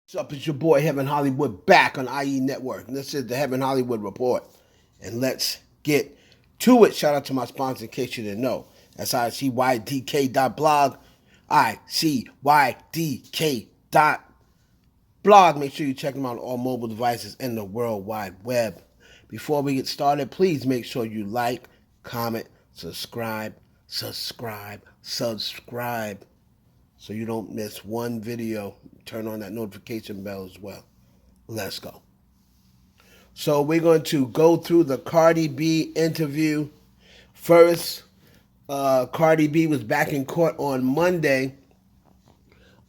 What's up? It's your boy Heaven Hollywood back on IE Network. And this is the Heaven Hollywood Report. And let's get to it. Shout out to my sponsor in case you didn't know. That's ICYDK.blog. ICYDK.blog. Make sure you check them out on all mobile devices and the World Wide Web. Before we get started, please make sure you like, comment, subscribe, so you don't miss one video. Turn on that notification bell as well. Let's go. So we're going to go through the Cardi B interview. First, Cardi B was back in court on Monday.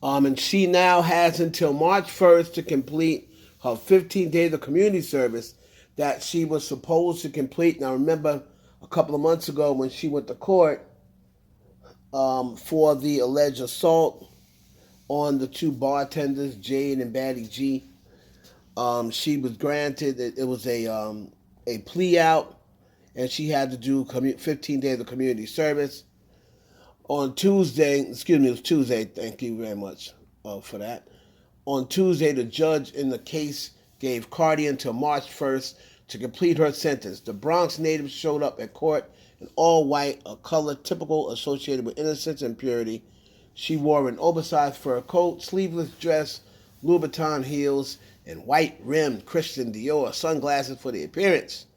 And she now has until March 1st to complete her 15 days of community service that she was supposed to complete. Now remember, a couple of months ago when she went to court, for the alleged assault on the two bartenders, Jade and Batty G. She was granted that it was a plea out, and she had to do 15 days of community service. On Tuesday, it was Tuesday, thank you very much for that. On Tuesday, the judge in the case gave Cardi until March 1st to complete her sentence. The Bronx native showed up at court in all white, a color typical associated with innocence and purity. She wore an oversized fur coat, sleeveless dress, Louboutin heels, and white-rimmed Christian Dior sunglasses for the appearance.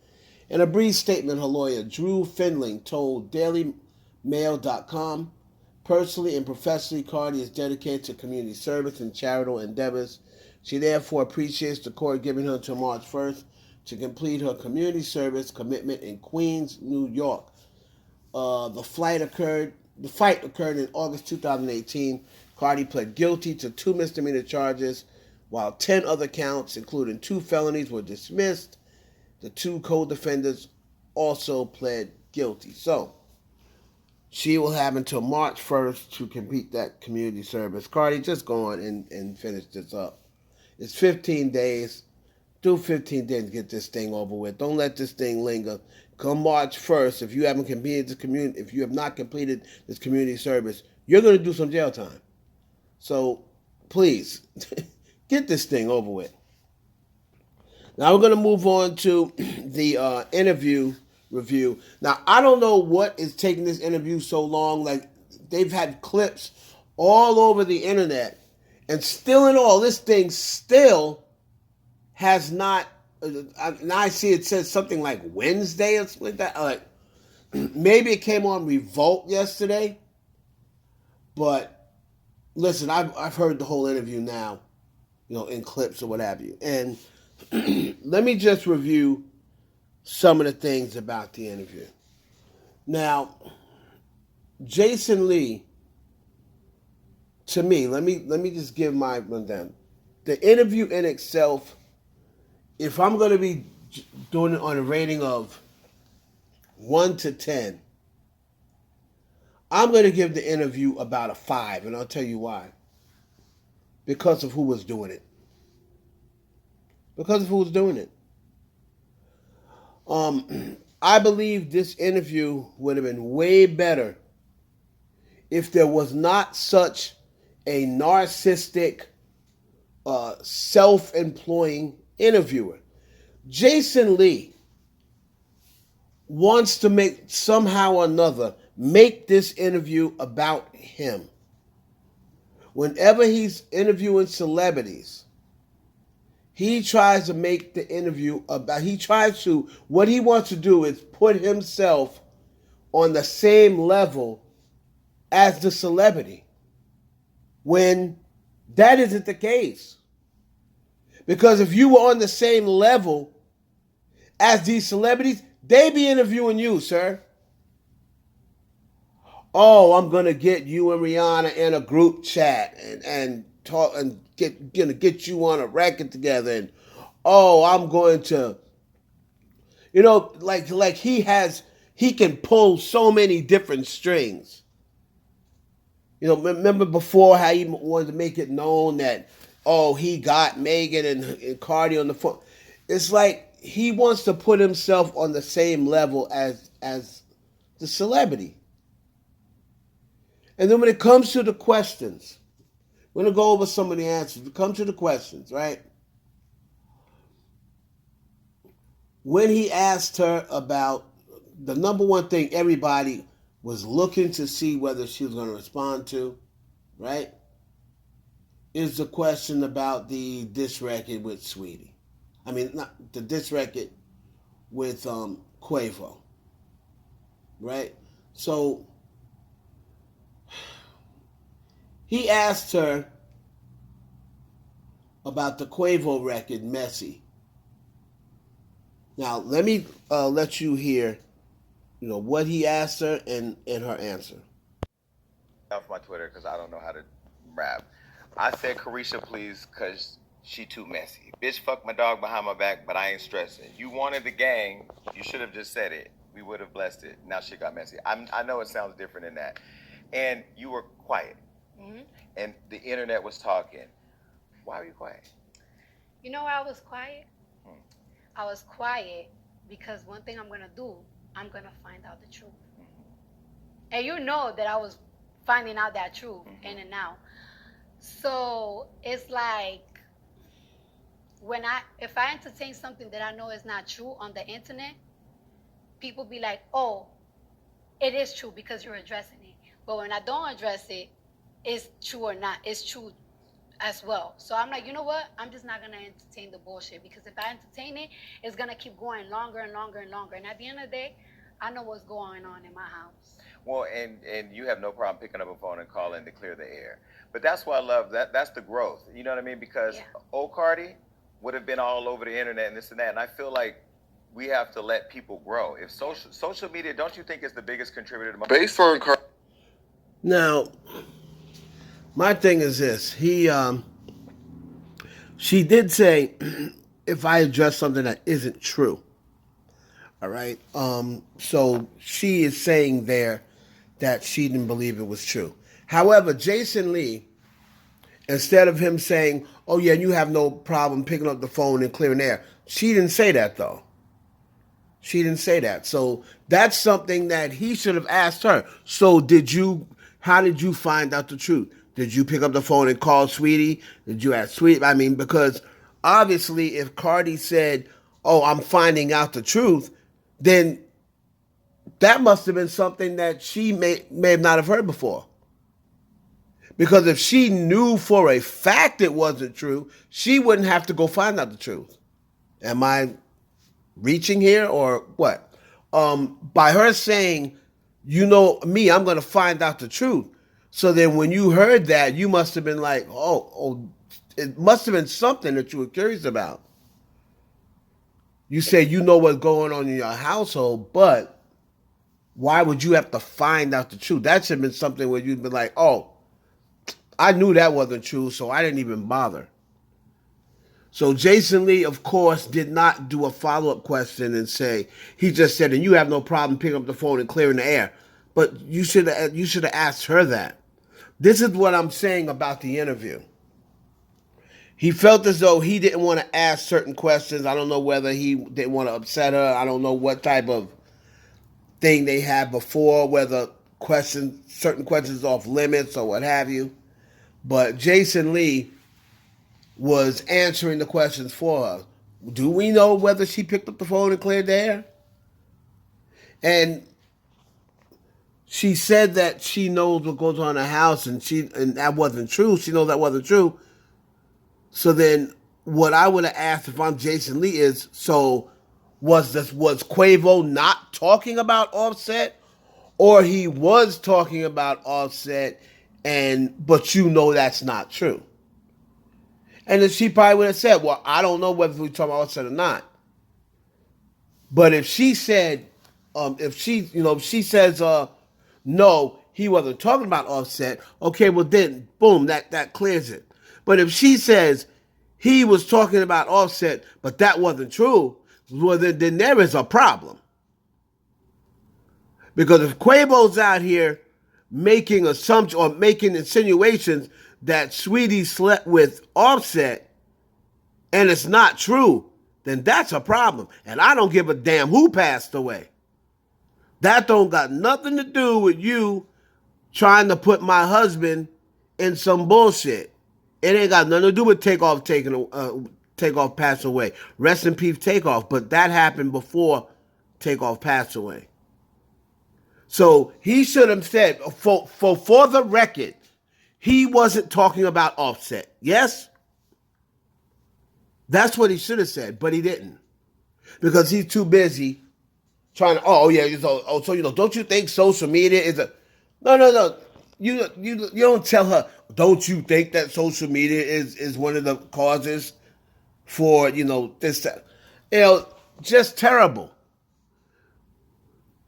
In a brief statement, her lawyer, Drew Findling, told DailyMail.com, personally and professionally, Cardi is dedicated to community service and charitable endeavors. She therefore appreciates the court giving her until March 1st to complete her community service commitment in Queens, New York. The fight occurred in August 2018. Cardi pled guilty to 2 misdemeanor charges, while 10 other counts, including 2 felonies, were dismissed. The 2 co-defendants also pled guilty. So, she will have until March 1st to complete that community service. Cardi, just go on and finish this up. It's 15 days. Do 15 days to get this thing over with. Don't let this thing linger. Come March 1st, if you have not completed this community service, you're going to do some jail time. So, please, get this thing over with. Now, we're going to move on to the interview review. Now, I don't know what is taking this interview so long. Like, they've had clips all over the internet. And still in all, this thing still has not... now I see it says something like Wednesday or something like that. Like, maybe it came on Revolt yesterday. But listen, I've heard the whole interview now, in clips or what have you. And let me just review some of the things about the interview. Now, Jason Lee, to me, let me just give my rundown. The interview in itself, if I'm going to be doing it on a rating of 1 to 10, I'm going to give the interview about a 5, and I'll tell you why. Because of who was doing it. I believe this interview would have been way better if there was not such a narcissistic, self-employing interviewer. Jason Lee wants to somehow or another make this interview about him. Whenever he's interviewing celebrities, he tries to make the interview about, what he wants to do is put himself on the same level as the celebrity, when that isn't the case. Because if you were on the same level as these celebrities, they be interviewing you, sir. Oh, I'm gonna get you and Rihanna in a group chat and talk and get you on a record together, and I'm going to, like he can pull so many different strings. Remember before how he wanted to make it known that, he got Megan and Cardi on the phone. It's like he wants to put himself on the same level as the celebrity. And then when it comes to the questions, We're going to go over some of the answers. We come to the questions, right? When he asked her about the number one thing everybody was looking to see whether she was going to respond to, right, is the question about the diss record with Sweetie. I mean, not the diss record with Quavo, right? So he asked her about the Quavo record, Messy. Now, let me let you hear, what he asked her and her answer. Off my Twitter because I don't know how to rap. I said Carisha, please, because she too messy. Bitch, fuck my dog behind my back, but I ain't stressing. You wanted the gang. You should have just said it. We would have blessed it. Now she got messy. I know it sounds different than that. And you were quiet. Mm-hmm. And the internet was talking. Why were you quiet? You know why I was quiet? I was quiet because one thing I'm going to do, I'm going to find out the truth. Mm-hmm. And you know that I was finding out that truth in and out. So it's like if I entertain something that I know is not true on the internet, people be like, oh, it is true because you're addressing it. But when I don't address it, it's true or not, it's true as well. So I'm like, you know what? I'm just not going to entertain the bullshit because if I entertain it, it's going to keep going longer and longer and longer. And at the end of the day, I know what's going on in my house. Well, and you have no problem picking up a phone and calling to clear the air. But that's why I love that. That's the growth. You know what I mean? Because old Cardi would have been all over the internet and this and that. And I feel like we have to let people grow. If social media, don't you think is the biggest contributor to my baseline Cardi? Now, my thing is this. She did say, if I address something that isn't true. All right. So she is saying there that she didn't believe it was true. However, Jason Lee, instead of him saying, oh yeah, you have no problem picking up the phone and clearing air, she didn't say that though. She didn't say that. So that's something that he should have asked her. So how did you find out the truth? Did you pick up the phone and call Sweetie? Did you ask Sweetie? I mean, because obviously if Cardi said, oh, I'm finding out the truth, then that must have been something that she may not have heard before. Because if she knew for a fact it wasn't true, she wouldn't have to go find out the truth. Am I reaching here or what? By her saying, you know me, I'm going to find out the truth. So then when you heard that, you must have been like, oh, it must have been something that you were curious about. You say you know what's going on in your household, but why would you have to find out the truth? That should have been something where you'd be like, oh, I knew that wasn't true, so I didn't even bother. So Jason Lee, of course, did not do a follow-up question and say, he just said, and you have no problem picking up the phone and clearing the air. But you should have asked her that. This is what I'm saying about the interview. He felt as though he didn't want to ask certain questions. I don't know whether he didn't want to upset her. I don't know what type of thing they had before, whether certain questions off limits or what have you. But Jason Lee was answering the questions for her. Do we know whether she picked up the phone and cleared the air? And she said that she knows what goes on in the house, and that wasn't true. She knows that wasn't true. So then, what I would have asked if I'm Jason Lee is, so was Quavo not talking about Offset, or he was talking about Offset, but you know that's not true? And then she probably would have said, well, I don't know whether we're talking about Offset or not. But if she said, if she says, no, he wasn't talking about Offset, okay, well then, boom, that clears it. But if she says he was talking about Offset, but that wasn't true, well, then there is a problem. Because if Quavo's out here making assumptions or making insinuations that Sweetie slept with Offset and it's not true, then that's a problem. And I don't give a damn who passed away. That don't got nothing to do with you trying to put my husband in some bullshit. It ain't got nothing to do with Takeoff passed away. Rest in peace, Takeoff. But that happened before Takeoff passed away. So he should have said, for the record, he wasn't talking about Offset. Yes? That's what he should have said, but he didn't. Because he's too busy trying to, so don't you think social media is a, no. You don't tell her, don't you think that social media is one of the causes for, this, just terrible.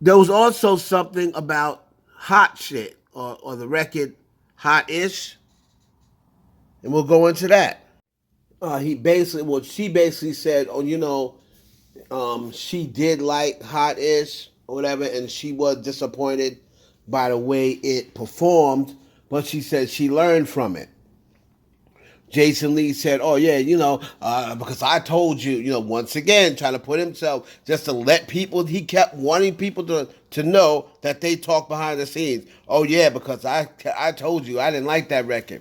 There was also something about hot shit or the record Hot-ish, and we'll go into that. She basically said, she did like Hot-ish or whatever, and she was disappointed by the way it performed, but she said she learned from it. Jason Lee said, "Oh yeah, because I told you, once again, trying to put himself just to let people. He kept wanting people to know that they talk behind the scenes. Oh yeah, because I told you I didn't like that record.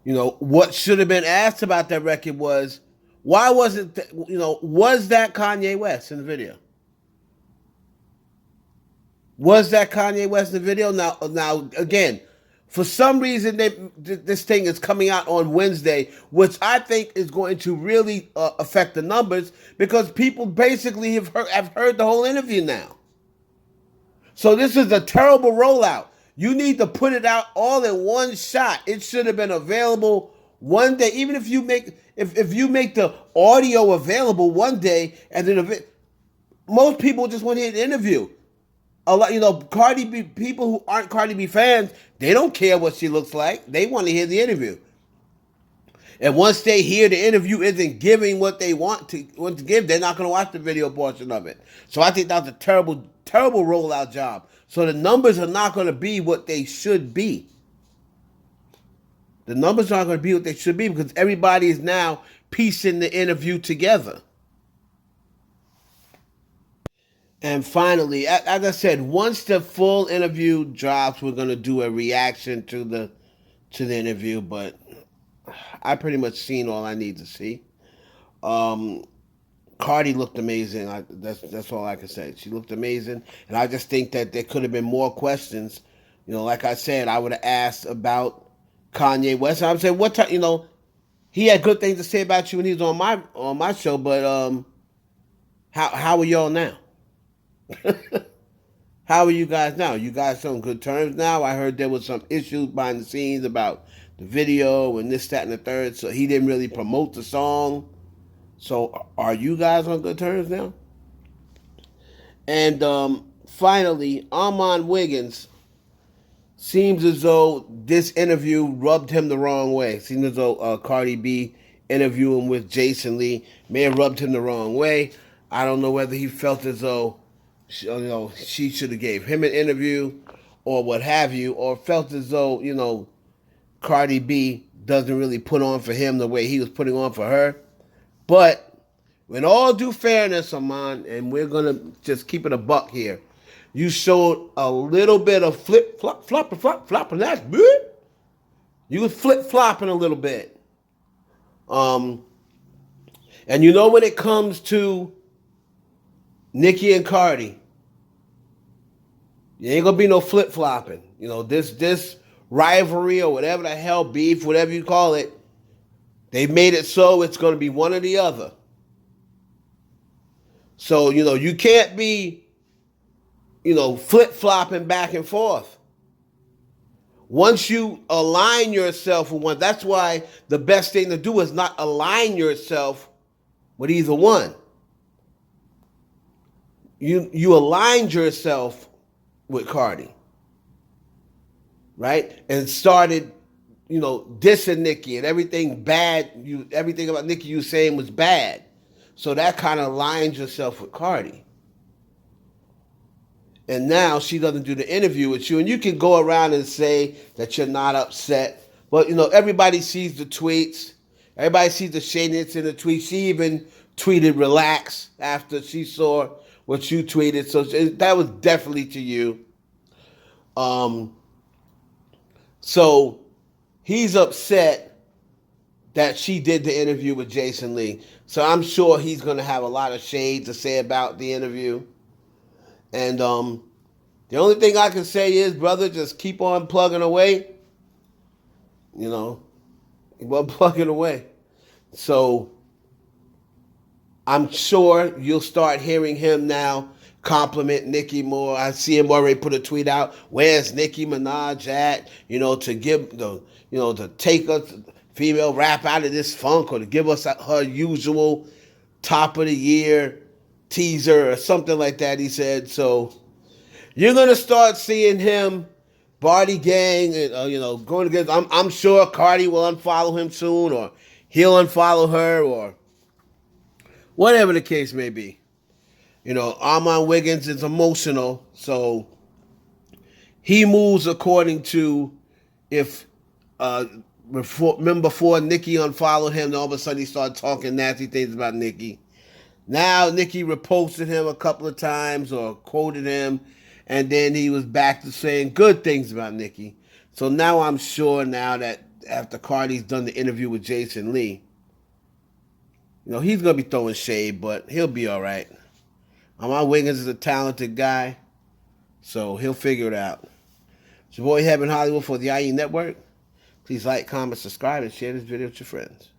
What should have been asked about that record was why wasn't was that Kanye West in the video? Was that Kanye West in the video? Now again." For some reason, this thing is coming out on Wednesday, which I think is going to really affect the numbers because people basically have heard the whole interview now. So this is a terrible rollout. You need to put it out all in one shot. It should have been available one day, even if you make the audio available one day, and then most people just want to hear the interview. A lot, Cardi B, people who aren't Cardi B fans, they don't care what she looks like. They want to hear the interview. And once they hear the interview isn't giving what they want to give, they're not going to watch the video portion of it. So I think that's a terrible, terrible rollout job. So the numbers are not going to be what they should be. The numbers aren't going to be what they should be because everybody is now piecing the interview together. And finally, as I said, once the full interview drops, we're going to do a reaction to the interview. But I pretty much seen all I need to see. Cardi looked amazing. That's all I can say. She looked amazing, and I just think that there could have been more questions. Like I said, I would have asked about Kanye West. I would say, what time? He had good things to say about you when he was on my show. But how are y'all now? How are you guys now? You guys on good terms now? I heard there was some issues behind the scenes about the video and this, that, and the third. So he didn't really promote the song. So are you guys on good terms now? And finally, Armon Wiggins seems as though this interview rubbed him the wrong way. Seems as though Cardi B interviewing with Jason Lee may have rubbed him the wrong way. I don't know whether he felt as though she should have gave him an interview or what have you, or felt as though, Cardi B doesn't really put on for him the way he was putting on for her. But in all due fairness, Armon, and we're going to just keep it a buck here, you showed a little bit of flopping. That's good. You was flip-flopping a little bit. And when it comes to Nicki and Cardi, you ain't gonna be no flip-flopping. This rivalry or whatever the hell, beef, whatever you call it, they made it so it's gonna be one or the other. So, you can't be, flip-flopping back and forth. Once you align yourself with one, that's why the best thing to do is not align yourself with either one. You aligned yourself with Cardi, right? And started, dissing Nicki and everything bad. Everything about Nicki you saying was bad. So that kind of aligns yourself with Cardi. And now she doesn't do the interview with you, and you can go around and say that you're not upset. But everybody sees the tweets. Everybody sees the shadiness in the tweet. She even tweeted relax after she saw what you tweeted. So that was definitely to you. So he's upset that she did the interview with Jason Lee. So I'm sure he's going to have a lot of shade to say about the interview. And the only thing I can say is, brother, just keep on plugging away. You know, keep on plugging away. So I'm sure you'll start hearing him now compliment Nicki more. I see him already put a tweet out. Where's Nicki Minaj at? You know, to give the, you know, to take us female rap out of this funk, or to give us her usual top of the year teaser or something like that. He said. So you're gonna start seeing him, Barty Gang, you know, going against. I'm sure Cardi will unfollow him soon, or he'll unfollow her, or whatever the case may be. You know, Armon Wiggins is emotional, so he moves according to if before Nicki unfollowed him, then all of a sudden he started talking nasty things about Nicki. Now Nicki reposted him a couple of times or quoted him, and then he was back to saying good things about Nicki. So now I'm sure now that after Cardi's done the interview with Jason Lee, you know, he's going to be throwing shade, but he'll be all right. Armon Wiggins is a talented guy, so he'll figure it out. It's your boy Heaven Hollywood for the IE Network. Please like, comment, subscribe, and share this video with your friends.